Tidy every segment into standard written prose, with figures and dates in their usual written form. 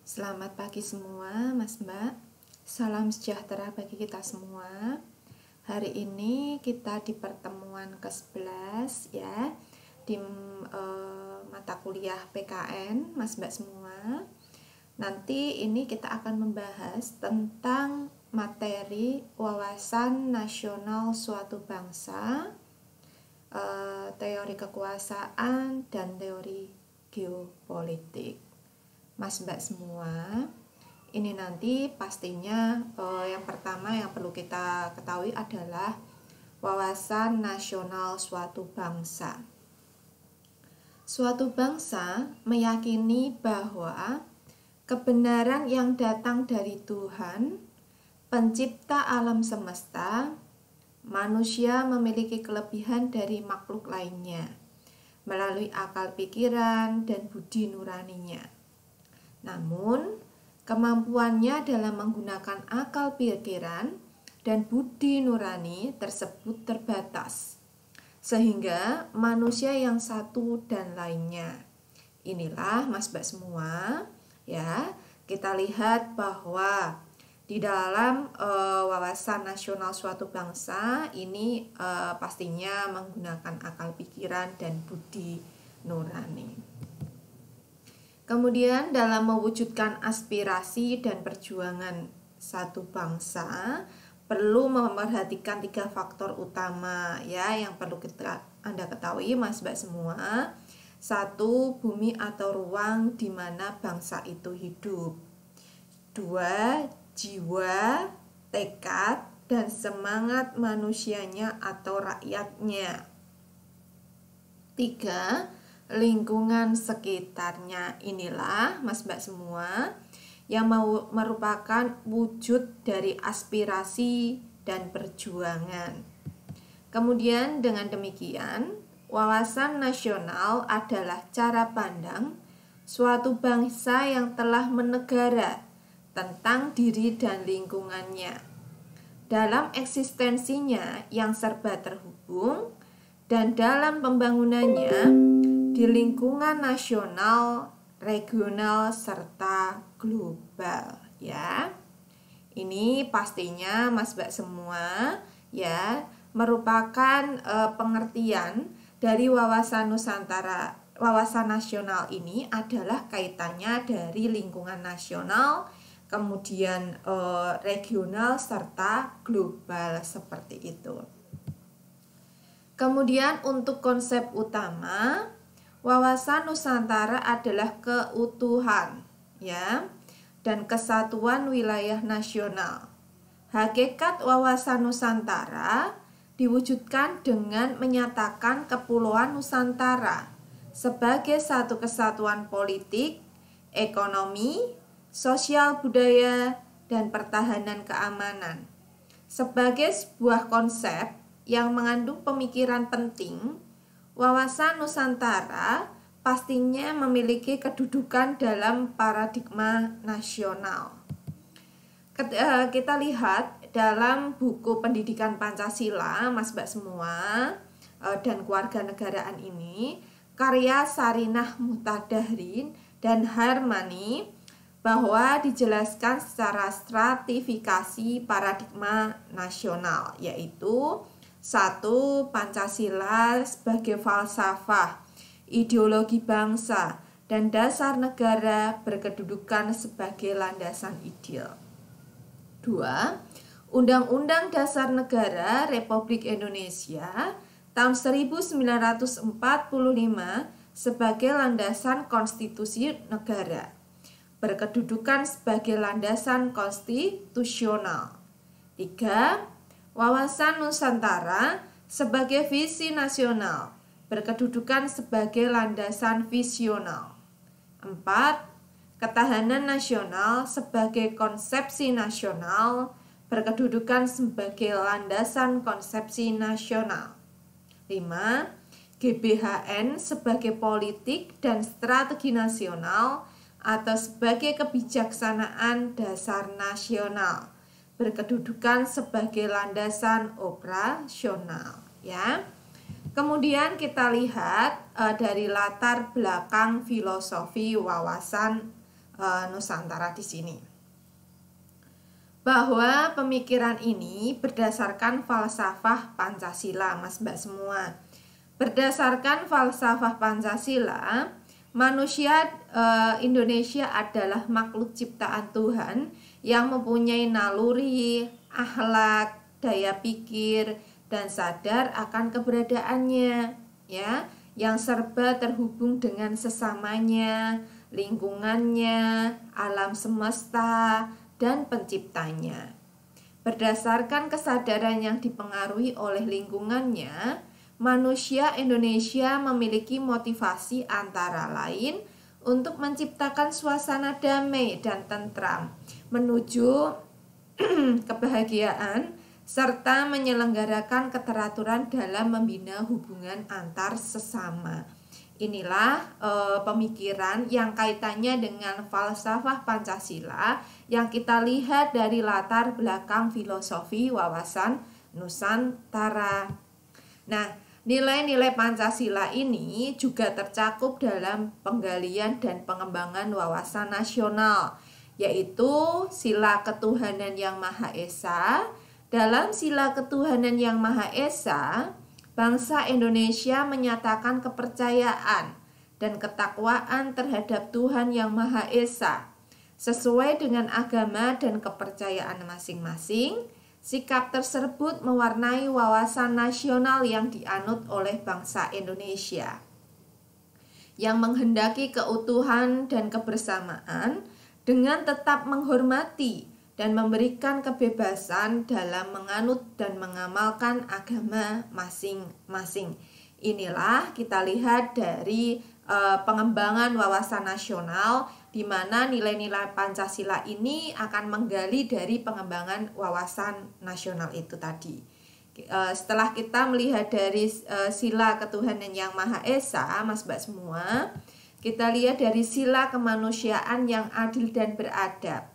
Selamat pagi semua, Mas Mbak. Salam sejahtera bagi kita semua. Hari ini kita di pertemuan ke-11 ya, di mata kuliah PKN, Mas Mbak semua. Nanti ini kita akan membahas tentang materi wawasan nasional suatu bangsa, teori kekuasaan, dan teori geopolitik. Mas Mbak semua, ini nanti pastinya yang pertama yang perlu kita ketahui adalah wawasan nasional suatu bangsa. Suatu bangsa meyakini bahwa kebenaran yang datang dari Tuhan, pencipta alam semesta, manusia memiliki kelebihan dari makhluk lainnya melalui akal pikiran dan budi nuraninya. Namun, kemampuannya dalam menggunakan akal pikiran dan budi nurani tersebut terbatas, sehingga manusia yang satu dan lainnya. Inilah Mas Mbak semua, ya, kita lihat bahwa di dalam wawasan nasional suatu bangsa ini pastinya menggunakan akal pikiran dan budi nurani. Kemudian dalam mewujudkan aspirasi dan perjuangan satu bangsa perlu memperhatikan 3 faktor utama ya yang perlu Anda ketahui Mas Mbak semua. 1. Bumi atau ruang di mana bangsa itu hidup. 2. Jiwa, tekad, dan semangat manusianya atau rakyatnya. 3. Lingkungan sekitarnya. Inilah Mas Mbak semua yang merupakan wujud dari aspirasi dan perjuangan. Kemudian dengan demikian, wawasan nasional adalah cara pandang suatu bangsa yang telah menegara tentang diri dan lingkungannya dalam eksistensinya yang serba terhubung dan dalam pembangunannya di lingkungan nasional, regional, serta global ya. Ini pastinya Mas Mbak semua ya merupakan pengertian dari wawasan Nusantara. Wawasan nasional ini adalah kaitannya dari lingkungan nasional, kemudian regional serta global seperti itu. Kemudian untuk konsep utama, wawasan Nusantara adalah keutuhan ya dan kesatuan wilayah nasional. Hakikat wawasan Nusantara diwujudkan dengan menyatakan Kepulauan Nusantara sebagai satu kesatuan politik, ekonomi, sosial budaya, dan pertahanan keamanan. Sebagai sebuah konsep yang mengandung pemikiran penting, wawasan Nusantara pastinya memiliki kedudukan dalam paradigma nasional. Kita lihat dalam buku Pendidikan Pancasila, Mas Mbak semua, dan Kewarganegaraan ini, karya Sarinah Mutadahrin dan Harmani, bahwa dijelaskan secara stratifikasi paradigma nasional, yaitu 1. Pancasila sebagai falsafah, ideologi bangsa, dan dasar negara berkedudukan sebagai landasan ideal. 2. Undang-Undang Dasar Negara Republik Indonesia tahun 1945 sebagai landasan konstitusi negara, berkedudukan sebagai landasan konstitusional. 3. Wawasan Nusantara sebagai visi nasional, berkedudukan sebagai landasan visional. 4. Ketahanan nasional sebagai konsepsi nasional, berkedudukan sebagai landasan konsepsi nasional. 5. GBHN sebagai politik dan strategi nasional atau sebagai kebijaksanaan dasar nasional, berkedudukan sebagai landasan operasional ya. Kemudian kita lihat dari latar belakang filosofi wawasan Nusantara di sini. Bahwa pemikiran ini berdasarkan falsafah Pancasila, Mas Mbak semua. Berdasarkan falsafah Pancasila, manusia Indonesia adalah makhluk ciptaan Tuhan yang mempunyai naluri, akhlak, daya pikir, dan sadar akan keberadaannya, ya, yang serba terhubung dengan sesamanya, lingkungannya, alam semesta, dan penciptanya. Berdasarkan kesadaran yang dipengaruhi oleh lingkungannya, manusia Indonesia memiliki motivasi antara lain untuk menciptakan suasana damai dan tentram menuju kebahagiaan serta menyelenggarakan keteraturan dalam membina hubungan antar sesama. Inilah pemikiran yang kaitannya dengan falsafah Pancasila yang kita lihat dari latar belakang filosofi wawasan Nusantara. Nah, nilai-nilai Pancasila ini juga tercakup dalam penggalian dan pengembangan wawasan nasional, yaitu sila ketuhanan yang Maha Esa. Dalam sila ketuhanan yang Maha Esa, bangsa Indonesia menyatakan kepercayaan dan ketakwaan terhadap Tuhan yang Maha Esa. Sesuai dengan agama dan kepercayaan masing-masing, sikap tersebut mewarnai wawasan nasional yang dianut oleh bangsa Indonesia, yang menghendaki keutuhan dan kebersamaan dengan tetap menghormati dan memberikan kebebasan dalam menganut dan mengamalkan agama masing-masing. Inilah kita lihat dari pengembangan wawasan nasional, di mana nilai-nilai Pancasila ini akan menggali dari pengembangan wawasan nasional itu tadi. Setelah kita melihat dari sila ketuhanan yang Maha Esa, Mas Mbak semua, kita lihat dari sila kemanusiaan yang adil dan beradab.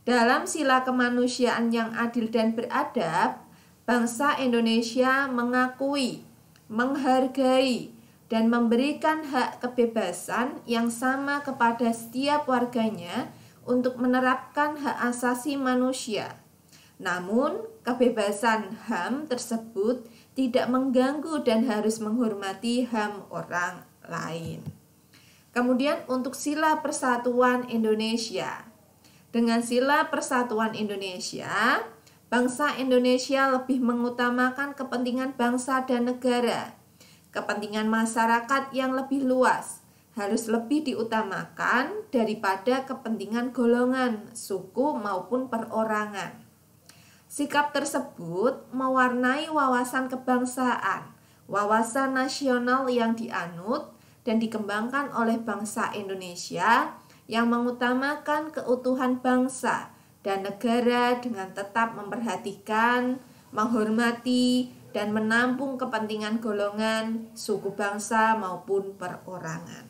Dalam sila kemanusiaan yang adil dan beradab, bangsa Indonesia mengakui, menghargai, dan memberikan hak kebebasan yang sama kepada setiap warganya untuk menerapkan hak asasi manusia. Namun, kebebasan HAM tersebut tidak mengganggu dan harus menghormati HAM orang lain. Kemudian untuk sila persatuan Indonesia. Dengan sila persatuan Indonesia, bangsa Indonesia lebih mengutamakan kepentingan bangsa dan negara. Kepentingan masyarakat yang lebih luas harus lebih diutamakan daripada kepentingan golongan, suku maupun perorangan. Sikap tersebut mewarnai wawasan kebangsaan, wawasan nasional yang dianut dan dikembangkan oleh bangsa Indonesia yang mengutamakan keutuhan bangsa dan negara dengan tetap memperhatikan, menghormati, dan menampung kepentingan golongan, suku bangsa maupun perorangan.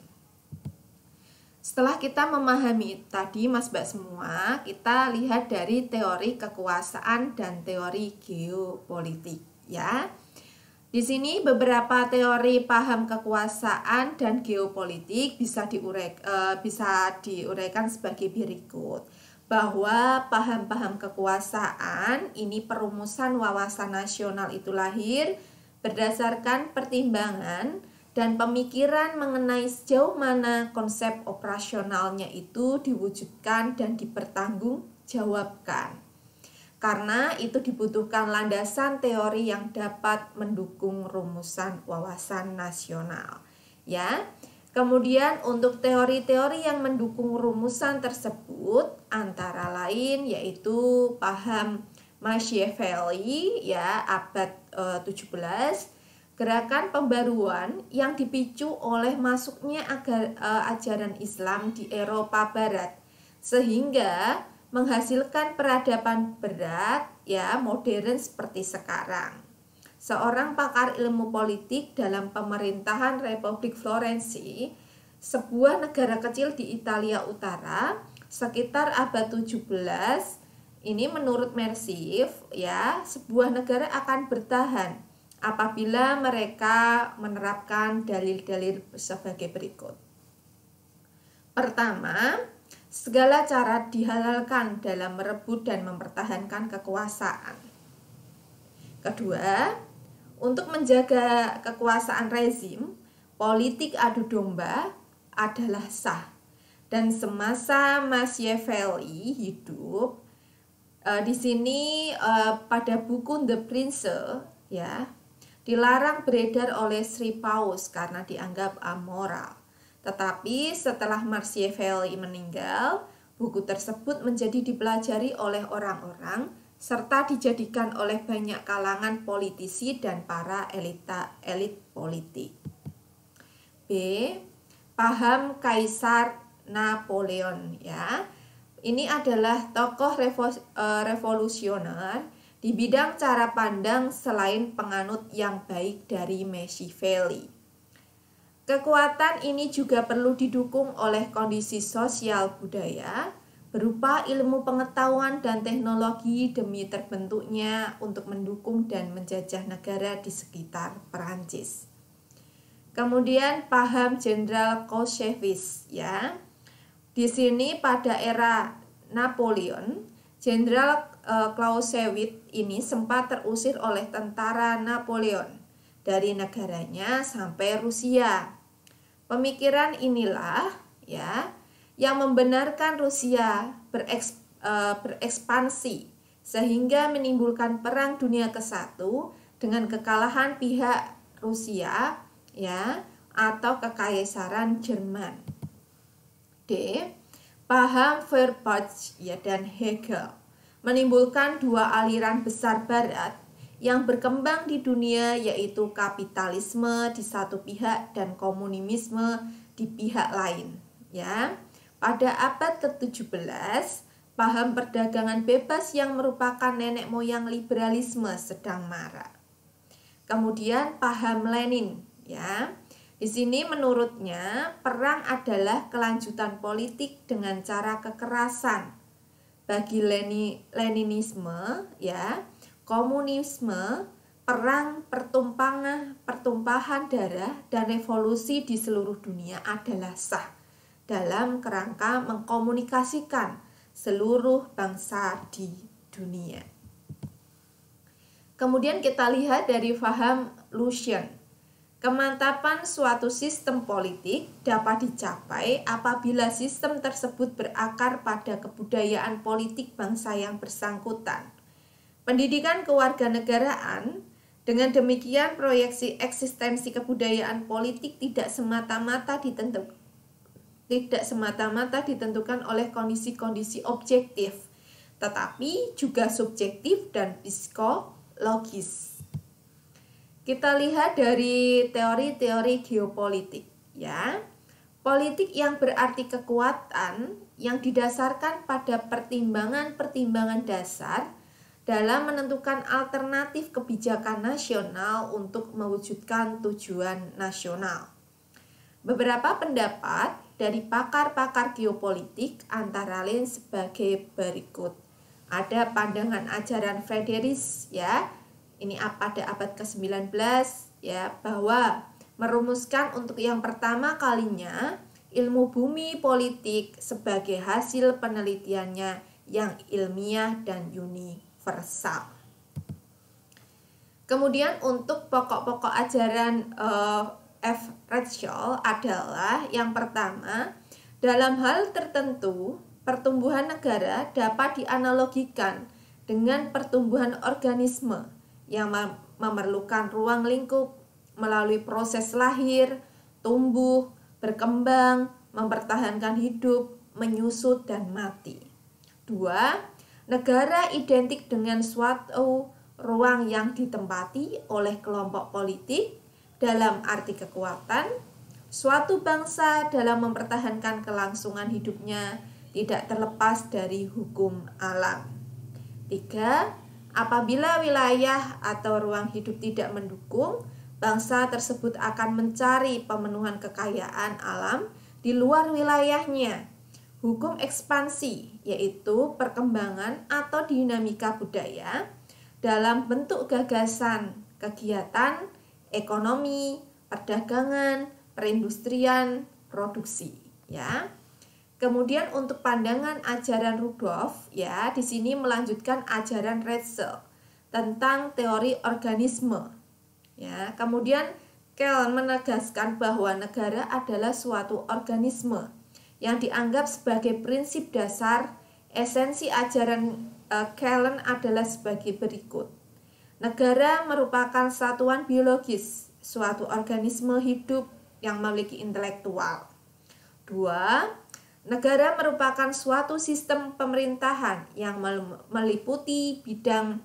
Setelah kita memahami tadi Mas Mbak semua, kita lihat dari teori kekuasaan dan teori geopolitik ya. Di sini beberapa teori paham kekuasaan dan geopolitik bisa diuraikan sebagai berikut. Bahwa paham-paham kekuasaan ini perumusan wawasan nasional itu lahir berdasarkan pertimbangan dan pemikiran mengenai sejauh mana konsep operasionalnya itu diwujudkan dan dipertanggungjawabkan. Karena itu dibutuhkan landasan teori yang dapat mendukung rumusan wawasan nasional. Ya. Kemudian untuk teori-teori yang mendukung rumusan tersebut antara lain yaitu paham Machiavelli ya abad 17, gerakan pembaruan yang dipicu oleh masuknya ajaran Islam di Eropa Barat sehingga menghasilkan peradaban berat ya modern seperti sekarang. Seorang pakar ilmu politik dalam pemerintahan Republik Florensi, sebuah negara kecil di Italia Utara, sekitar abad 17, ini menurut Mersif ya, sebuah negara akan bertahan apabila mereka menerapkan dalil-dalil sebagai berikut. Pertama, Segala cara dihalalkan dalam merebut dan mempertahankan kekuasaan. Kedua, untuk menjaga kekuasaan rezim, politik adu domba adalah sah. Dan semasa Machiavelli hidup, di sini pada buku The Prince ya, dilarang beredar oleh Sri Paus karena dianggap amoral. Tetapi setelah Machiavelli meninggal, buku tersebut menjadi dipelajari oleh orang-orang serta dijadikan oleh banyak kalangan politisi dan para elit politik. B. Paham Kaisar Napoleon ya. Ini adalah tokoh revolusioner di bidang cara pandang selain penganut yang baik dari Machiavelli. Kekuatan ini juga perlu didukung oleh kondisi sosial budaya berupa ilmu pengetahuan dan teknologi demi terbentuknya untuk mendukung dan menjajah negara di sekitar Perancis. Kemudian paham Jenderal Clausewitz ya. Di sini pada era Napoleon, Jenderal Clausewitz ini sempat terusir oleh tentara Napoleon dari negaranya sampai Rusia. Pemikiran inilah ya yang membenarkan Rusia berekspansi sehingga menimbulkan Perang Dunia ke-1 dengan kekalahan pihak Rusia ya atau Kekaisaran Jerman. D. Paham Feuerbach ya dan Hegel menimbulkan dua aliran besar barat yang berkembang di dunia, yaitu kapitalisme di satu pihak dan komunisme di pihak lain ya. Pada abad ke-17, paham perdagangan bebas yang merupakan nenek moyang liberalisme sedang marak. Kemudian paham Lenin ya. Di sini menurutnya perang adalah kelanjutan politik dengan cara kekerasan. Bagi Leninisme ya, komunisme, perang, pertumpahan darah, dan revolusi di seluruh dunia adalah sah dalam kerangka mengkomunikasikan seluruh bangsa di dunia. Kemudian kita lihat dari paham Lucian. Kemantapan suatu sistem politik dapat dicapai apabila sistem tersebut berakar pada kebudayaan politik bangsa yang bersangkutan. Pendidikan kewarganegaraan, dengan demikian proyeksi eksistensi kebudayaan politik tidak semata-mata ditentukan oleh kondisi-kondisi objektif, tetapi juga subjektif dan psikologis. Kita lihat dari teori-teori geopolitik ya. Politik yang berarti kekuatan yang didasarkan pada pertimbangan-pertimbangan dasar dalam menentukan alternatif kebijakan nasional untuk mewujudkan tujuan nasional. Beberapa pendapat dari pakar-pakar geopolitik antara lain sebagai berikut. Ada pandangan ajaran Friedrich ya. Ini pada abad ke-19 ya, bahwa merumuskan untuk yang pertama kalinya ilmu bumi politik sebagai hasil penelitiannya yang ilmiah dan universal. Kemudian untuk pokok-pokok ajaran F. Ratchell adalah yang pertama, dalam hal tertentu pertumbuhan negara dapat dianalogikan dengan pertumbuhan organisme yang memerlukan ruang lingkup melalui proses lahir, tumbuh, berkembang, mempertahankan hidup, menyusut, dan mati. 2. Negara identik dengan suatu ruang yang ditempati oleh kelompok politik dalam arti kekuatan. Suatu bangsa dalam mempertahankan kelangsungan hidupnya tidak terlepas dari hukum alam. 3. Apabila wilayah atau ruang hidup tidak mendukung, bangsa tersebut akan mencari pemenuhan kekayaan alam di luar wilayahnya. Hukum ekspansi, yaitu perkembangan atau dinamika budaya dalam bentuk gagasan, kegiatan, ekonomi, perdagangan, perindustrian, produksi. Ya. Kemudian untuk pandangan ajaran Rudolf, ya, di sini melanjutkan ajaran Rätzel tentang teori organisme. Ya, kemudian Kelsen menegaskan bahwa negara adalah suatu organisme yang dianggap sebagai prinsip dasar. Esensi ajaran Kelsen adalah sebagai berikut. Negara merupakan satuan biologis, suatu organisme hidup yang memiliki intelektual. 2. Negara merupakan suatu sistem pemerintahan yang meliputi bidang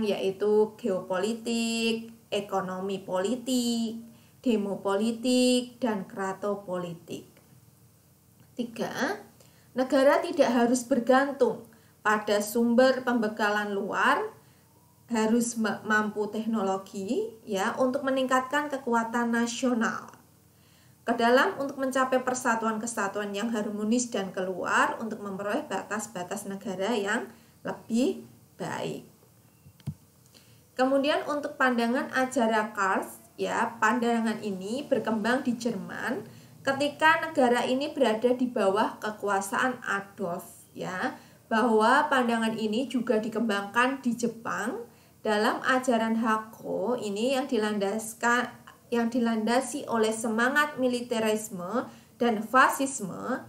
yaitu geopolitik, ekonomi politik, demopolitik, dan kratopolitik. 3. Negara tidak harus bergantung pada sumber pembekalan luar, harus mampu teknologi ya untuk meningkatkan kekuatan nasional. Kedalam untuk mencapai persatuan kesatuan yang harmonis dan keluar untuk memperoleh batas-batas negara yang lebih baik. Kemudian untuk pandangan ajaran Karl, ya, pandangan ini berkembang di Jerman ketika negara ini berada di bawah kekuasaan Adolf, ya, bahwa pandangan ini juga dikembangkan di Jepang dalam ajaran Hako ini yang dilandasi oleh semangat militerisme dan fasisme.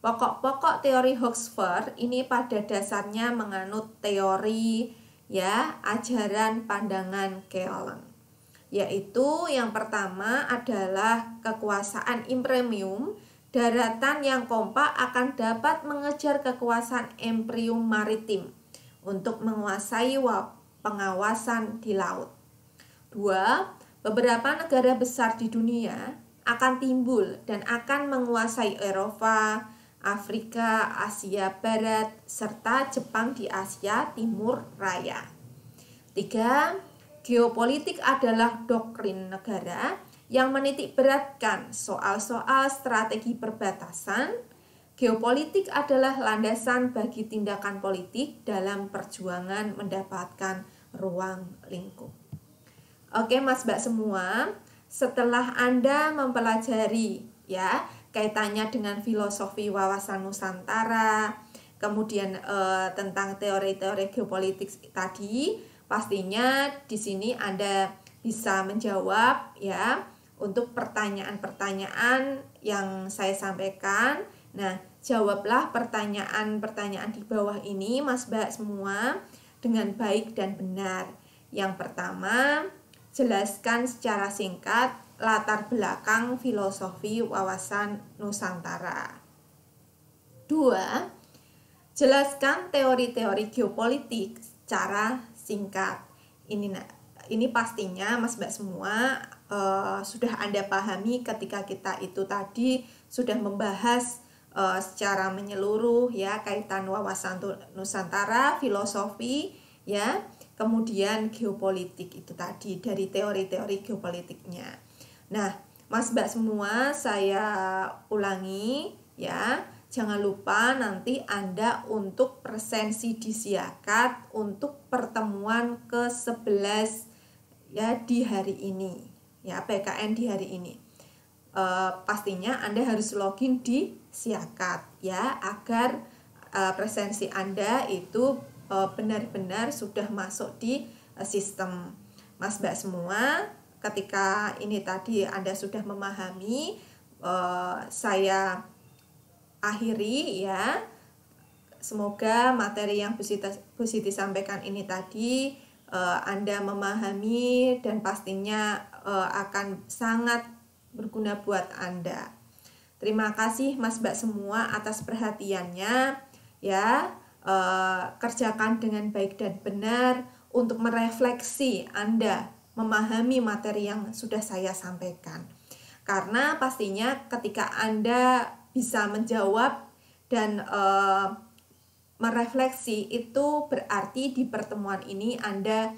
Pokok-pokok teori Oxford ini pada dasarnya menganut teori ya ajaran pandangan Kelsen, yaitu yang pertama adalah kekuasaan imperium daratan yang kompak akan dapat mengejar kekuasaan imperium maritim untuk menguasai pengawasan di laut. 2. Beberapa negara besar di dunia akan timbul dan akan menguasai Eropa, Afrika, Asia Barat, serta Jepang di Asia Timur Raya. 3. Geopolitik adalah doktrin negara yang menitik beratkan soal-soal strategi perbatasan. Geopolitik adalah landasan bagi tindakan politik dalam perjuangan mendapatkan ruang lingkup. Oke Mas Mbak semua, setelah Anda mempelajari ya kaitannya dengan filosofi wawasan Nusantara, kemudian tentang teori-teori geopolitik tadi, pastinya di sini Anda bisa menjawab ya untuk pertanyaan-pertanyaan yang saya sampaikan. Nah, jawablah pertanyaan-pertanyaan di bawah ini Mas Mbak semua dengan baik dan benar. Yang pertama, jelaskan secara singkat latar belakang filosofi wawasan Nusantara. 2. Jelaskan teori-teori geopolitik secara singkat. Ini pastinya Mas Mbak semua sudah Anda pahami ketika kita itu tadi sudah membahas secara menyeluruh ya kaitan wawasan Nusantara, filosofi ya. Kemudian geopolitik itu tadi dari teori-teori geopolitiknya. Nah, Mas Mbak semua saya ulangi ya. Jangan lupa nanti Anda untuk presensi disiakat untuk pertemuan ke-11 ya di hari ini. Ya, PKN di hari ini. Pastinya Anda harus login di Siakat ya agar presensi Anda itu benar-benar sudah masuk di sistem. Mas Mbak semua, ketika ini tadi Anda sudah memahami, saya akhiri ya. Semoga materi yang Bu Siti sampaikan ini tadi Anda memahami dan pastinya akan sangat berguna buat Anda. Terima kasih Mas Mbak semua atas perhatiannya ya. Kerjakan dengan baik dan benar untuk merefleksi Anda memahami materi yang sudah saya sampaikan. Karena pastinya ketika Anda bisa menjawab dan merefleksi itu berarti di pertemuan ini Anda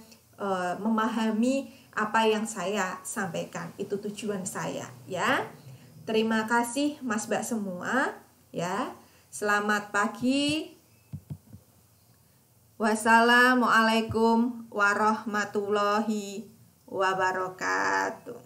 memahami apa yang saya sampaikan. Itu tujuan saya ya. Terima kasih Mas Mbak semua ya. Selamat pagi. Wassalamualaikum warahmatullahi wabarakatuh.